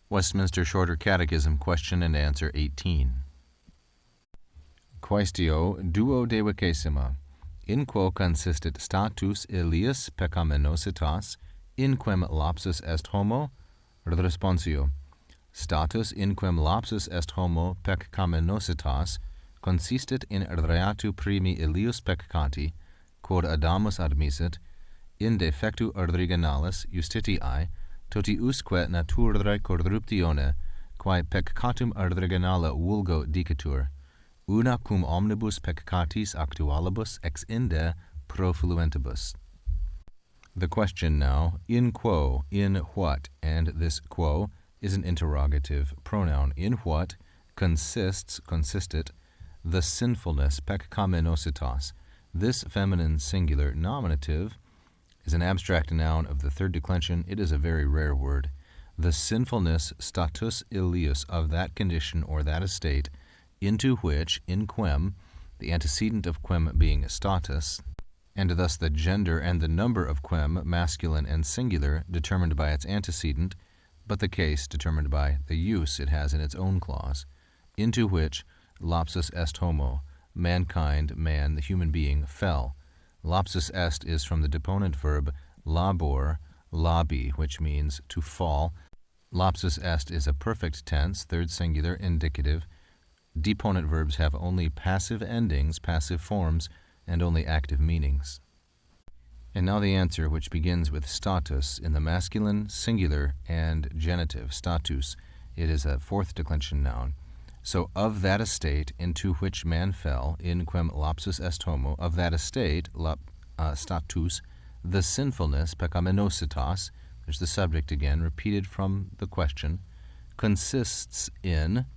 Westminster Shorter Catechism, Question and Answer 18. Quaestio duodecima. In quo consistit status Elias peccamenositas, in quem lapsus est homo? Responsio. Status in quem lapsus est homo peccamenositas consistit in reatu primi Elius peccati, quod Adamus admissit, in defectu originalis justitiae, toti usque naturae corruptione, quae peccatum originale vulgo dicitur, una cum omnibus peccatis actualibus ex inde profluentibus. The question now, in quo, in what, and this quo is an interrogative pronoun. In what consistit, the sinfulness peccamenositas. This feminine singular nominative is an abstract noun of the third declension. It is a very rare word. The sinfulness status Elius of that condition or that estate, into which, in quem, the antecedent of quem being status, and thus the gender and the number of quem, masculine and singular, determined by its antecedent, but the case determined by the use it has in its own clause, into which lapsus est homo, mankind, man, the human being, fell. Lapsus est is from the deponent verb labor, labi, which means to fall. Lapsus est is a perfect tense, third singular, indicative. Deponent verbs have only passive endings, passive forms, and only active meanings. And now the answer, which begins with status in the masculine, singular, and genitive, status. It is a fourth declension noun. So, of that estate into which man fell, in quem lapsus est homo, of that estate, status, the sinfulness, peccamenositas, there's the subject again, repeated from the question, consists in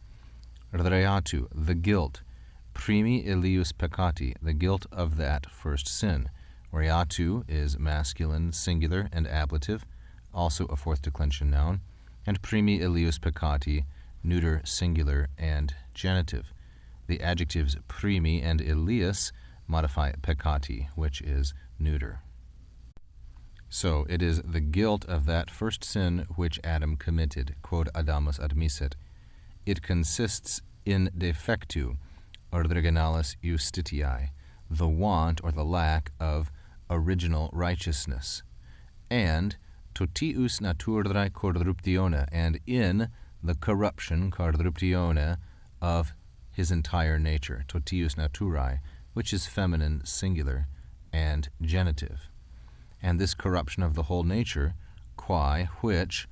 reatu, the guilt, primi Elius peccati, the guilt of that first sin. Reatu is masculine, singular, and ablative, also a fourth declension noun, and primi Elius peccati, neuter, singular, and genitive. The adjectives primi and Elius modify peccati, which is neuter. So it is the guilt of that first sin which Adam committed, quod Adamus admissit. It consists in defectu originalis justitiae, the want or the lack of original righteousness, and totius naturae corruptione, and in the corruption, corruptione, of his entire nature, totius naturae, which is feminine, singular, and genitive. And this corruption of the whole nature, quae, which,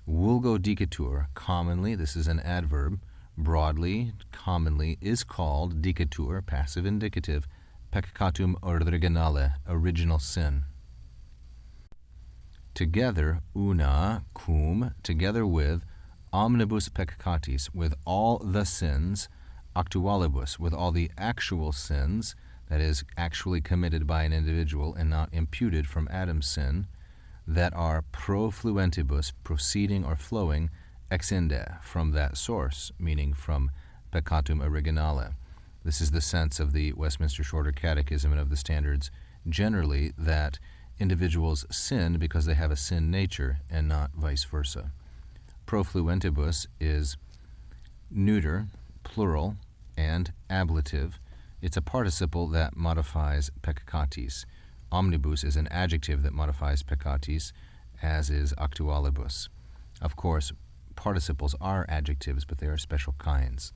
vulgo dicitur, commonly, this is an adverb, broadly, commonly, is called dicitur, passive indicative, peccatum originale, original sin. Together, una, cum, together with, omnibus peccatis, with all the sins, actualibus, with all the actual sins, that is, actually committed by an individual and not imputed from Adam's sin, that are profluentibus, proceeding or flowing, ex inde, from that source, meaning from peccatum originale. This is the sense of the Westminster Shorter Catechism and of the Standards generally, that individuals sin because they have a sin nature and not vice versa. Profluentibus is neuter, plural, and ablative. It's a participle that modifies peccatis. Omnibus is an adjective that modifies peccatis, as is actualibus. Of course, participles are adjectives, but they are special kinds.